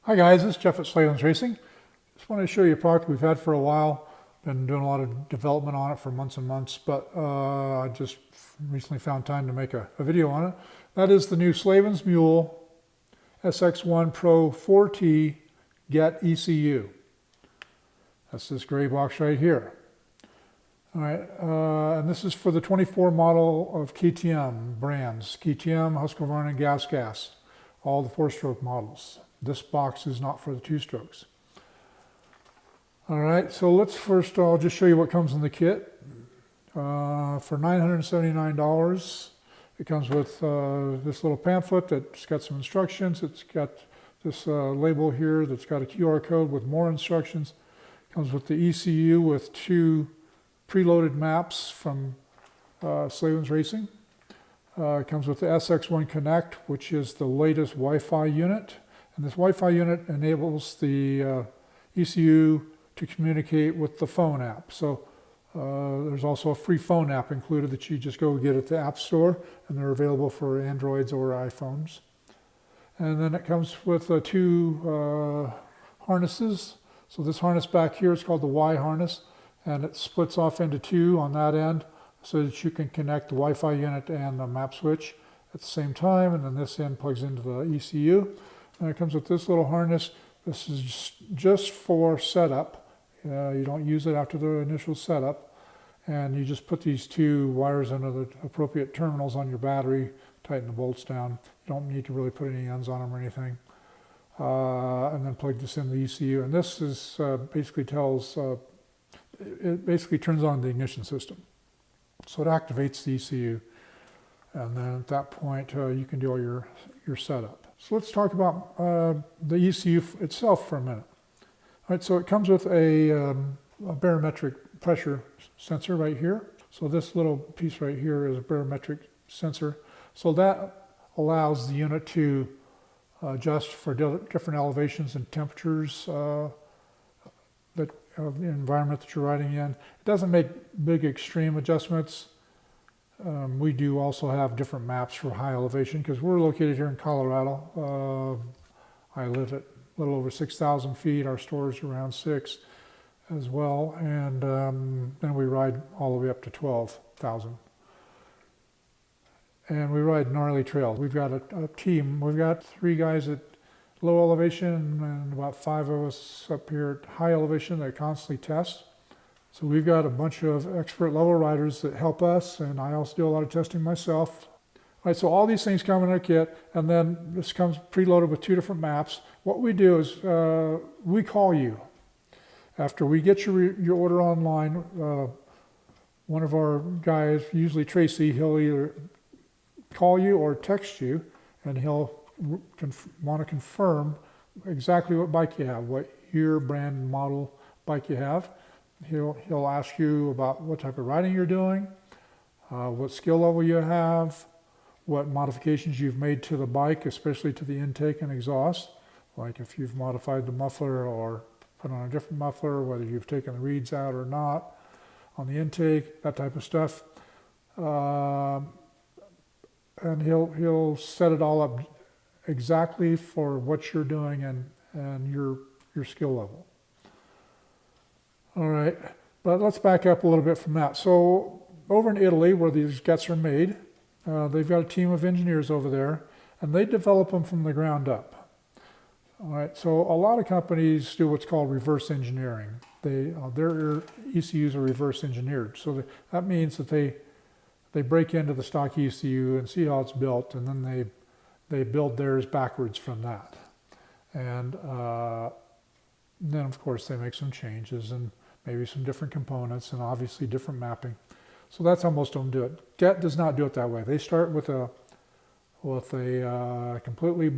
Hi guys, this is Jeff at Slavens Racing. Just wanted to show you a product we've had for a while. Been doing a lot of development on it for months and months, but I just recently found time to make a video on it. That is the new Slavens Mule SX1 Pro 4T Get ECU. That's this gray box right here. All right, and this is for the 24 model of KTM brands. KTM, Husqvarna, Gas, all the 4-stroke models. This box is not for the 2-strokes. All right, so let's first, I'll just show you what comes in the kit. For $979, it comes with this little pamphlet that's got some instructions. It's got this label here that's got a QR code with more instructions. It comes with the ECU with 2 preloaded maps from Slavens Racing. It comes with the SX1 Connect, which is the latest Wi-Fi unit. And this Wi-Fi unit enables the ECU to communicate with the phone app. So there's also a free phone app included that you just go get at the App Store, and they're available for Androids or iPhones. And then it comes with 2 harnesses. So this harness back here is called the Y harness, and it splits off into 2 on that end so that you can connect the Wi-Fi unit and the map switch at the same time, and then this end plugs into the ECU. And it comes with this little harness. This is just for setup. You don't use it after the initial setup. And you just put these 2 wires into the appropriate terminals on your battery, tighten the bolts down. You don't need to really put any ends on them or anything. And then plug this in the ECU. And this is basically it basically turns on the ignition system. So it activates the ECU. And then at that point, you can do all your setup. So let's talk about the ECU itself for a minute. All right, so it comes with a barometric pressure sensor right here. So this little piece right here is a barometric sensor. So that allows the unit to adjust for different elevations and temperatures of the environment that you're riding in. It doesn't make big extreme adjustments. We do also have different maps for high elevation because we're located here in Colorado. I live at a little over 6,000 feet. Our store's around 6 as well. And then we ride all the way up to 12,000. And we ride gnarly trails. We've got a team. We've got 3 guys at low elevation and about 5 of us up here at high elevation that constantly test. So we've got a bunch of expert level riders that help us, and I also do a lot of testing myself. All right, so all these things come in our kit, and then this comes preloaded with 2 different maps. What we do is we call you. After we get your order online, one of our guys, usually Tracy, he'll either call you or text you, and he'll want to confirm exactly what bike you have, what year, brand, and model bike you have. He'll ask you about what type of riding you're doing, what skill level you have, what modifications you've made to the bike, especially to the intake and exhaust, like if you've modified the muffler or put on a different muffler, whether you've taken the reeds out or not on the intake, that type of stuff. And he'll set it all up exactly for what you're doing and your skill level. All right, but let's back up a little bit from that. So over in Italy, where these guts are made, they've got a team of engineers over there, and they develop them from the ground up. All right, so a lot of companies do what's called reverse engineering. Their ECUs are reverse engineered. So that means that they break into the stock ECU and see how it's built, and then they build theirs backwards from that. And then, of course, they make some changes and maybe some different components and obviously different mapping. So that's how most of them do it. Get does not do it that way. They start with a completely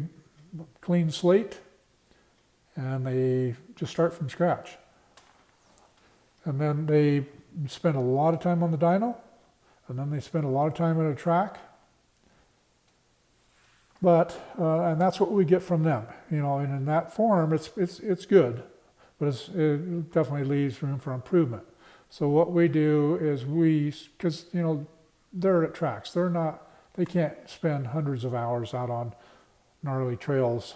clean slate, and they just start from scratch. And then they spend a lot of time on the dyno, and then they spend a lot of time at a track. But and that's what we get from them, you know. And in that form, it's good, but it definitely leaves room for improvement. So what we do is because you know they're at tracks, they can't spend hundreds of hours out on gnarly trails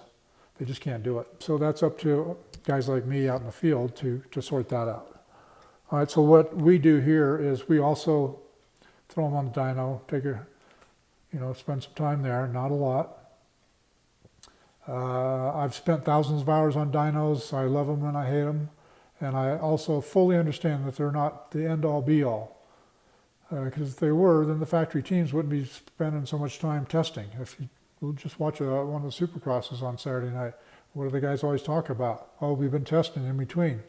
They just can't do it. So that's up to guys like me out in the field to sort that out. All right, so what we do here is we also throw them on the dyno, spend some time there, not a lot. I've spent thousands of hours on dynos. I love them and I hate them. And I also fully understand that they're not the end-all be-all. Because if they were, then the factory teams wouldn't be spending so much time testing. If you just watch one of the supercrosses on Saturday night, what do the guys always talk about? Oh, we've been testing in between.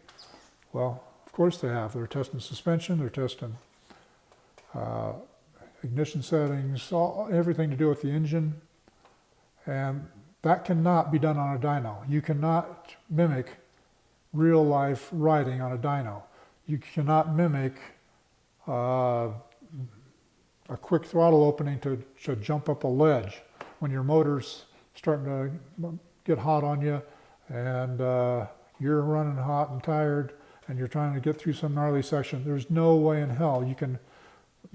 Well, of course they have. They're testing suspension, they're testing ignition settings, everything to do with the engine. And that cannot be done on a dyno. You cannot mimic real life riding on a dyno. You cannot mimic a quick throttle opening to jump up a ledge when your motor's starting to get hot on you and you're running hot and tired and you're trying to get through some gnarly section. There's no way in hell you can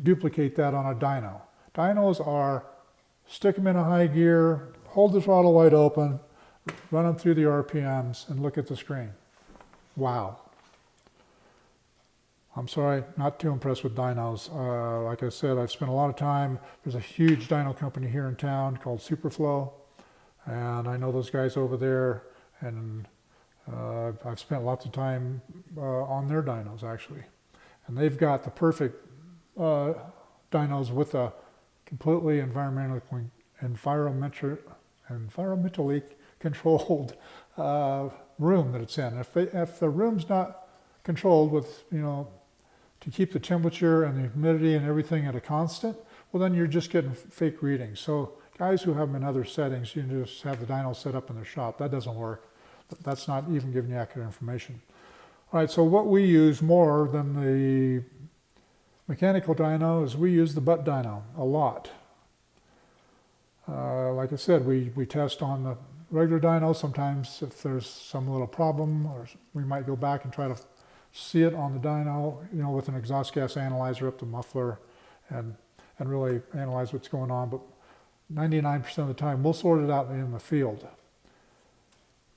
duplicate that on a dyno. Dynos are stick them in a high gear, hold the throttle wide open, run them through the RPMs, and look at the screen. Wow. I'm sorry, not too impressed with dynos. Like I said, I've spent a lot of time. There's a huge dyno company here in town called Superflow, and I know those guys over there, and I've spent lots of time on their dynos, actually. And they've got the perfect dynos with a completely environmentally controlled room that it's in. If the room's not controlled with, to keep the temperature and the humidity and everything at a constant, well then you're just getting fake readings. So guys who have them in other settings, you can just have the dyno set up in their shop. That doesn't work. That's not even giving you accurate information. All right, so what we use more than the mechanical dyno is we use the butt dyno a lot. Like I said, we test on the regular dyno. Sometimes if there's some little problem, or we might go back and try to see it on the dyno, with an exhaust gas analyzer up the muffler and really analyze what's going on. But 99% of the time, we'll sort it out in the field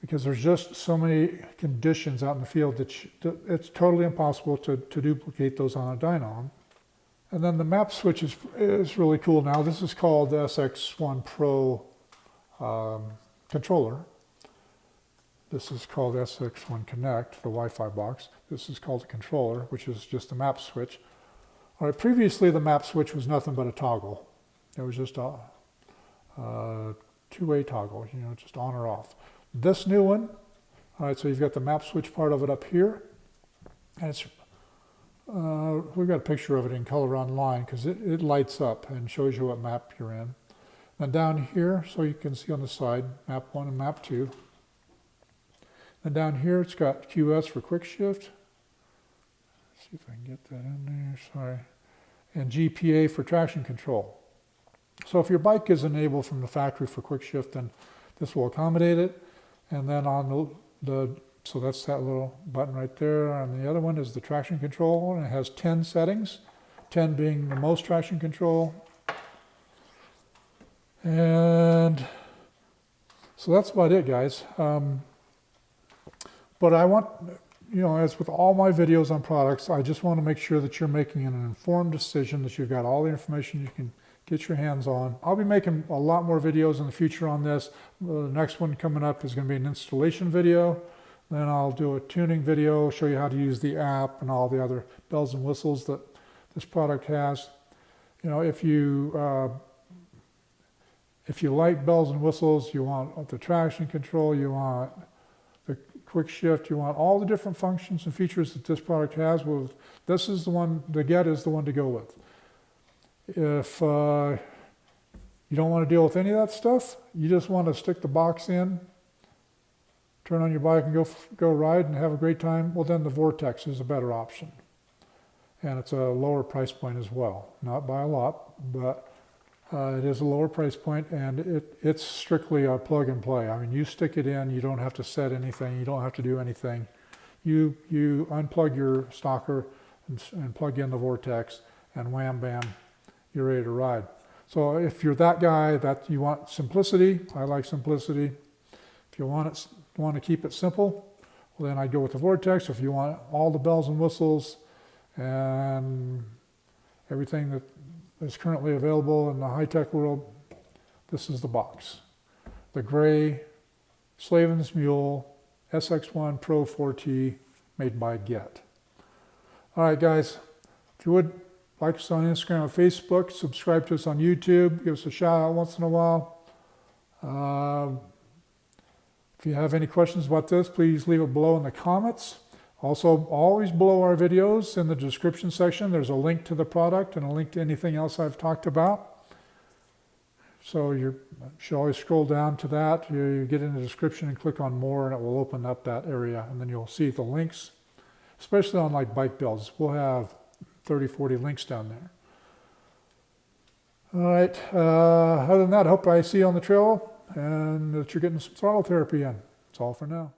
because there's just so many conditions out in the field that it's totally impossible to duplicate those on a dyno. And then the map switch is really cool now. This is called the SX1 Pro controller. This is called SX1 Connect, the Wi-Fi box. This is called the controller, which is just a map switch. All right, previously the map switch was nothing but a toggle. It was just a two-way toggle, just on or off. This new one, all right, so you've got the map switch part of it up here, and it's we've got a picture of it in color online because it lights up and shows you what map you're in. Then down here, so you can see on the side, map 1 and map 2. Then down here, it's got QS for quick shift. Let's see if I can get that in there, sorry. And GPA for traction control. So if your bike is enabled from the factory for quick shift, then this will accommodate it. And then on so that's that little button right there. And the other one is the traction control, and it has 10 settings, 10 being the most traction control. And so that's about it, guys. But I want, as with all my videos on products, I just want to make sure that you're making an informed decision, that you've got all the information you can get your hands on. I'll be making a lot more videos in the future on this. The next one coming up is going to be an installation video. Then I'll do a tuning video, show you how to use the app and all the other bells and whistles that this product has. If you like bells and whistles, you want the traction control, you want the quick shift, you want all the different functions and features that this product has, well, this is the one, the Get is the one to go with. If you don't want to deal with any of that stuff, you just want to stick the box in, turn on your bike and go ride and have a great time, well then the Vortex is a better option. And it's a lower price point as well. Not by a lot, but it is a lower price point, and it's strictly a plug and play. I mean, you stick it in, you don't have to set anything, you don't have to do anything. You unplug your stalker and plug in the Vortex, and wham bam, you're ready to ride. So if you're that guy that you want simplicity, I like simplicity. If you want to keep it simple, well, then I'd go with the Vortex. If you want all the bells and whistles and everything that is currently available in the high-tech world, this is the box. The gray Slavens Mule SX1 Pro 4T made by Get. All right, guys, if you would, like us on Instagram and Facebook, subscribe to us on YouTube, give us a shout out once in a while. If you have any questions about this, please leave it below in the comments. Also, always below our videos in the description section, there's a link to the product and a link to anything else I've talked about. So you should always scroll down to that. You get in the description and click on more, and it will open up that area, and then you'll see the links, especially on like bike builds. We'll have 30, 40 links down there. All right, other than that, I hope I see you on the trail and that you're getting some throttle therapy in. That's all for now.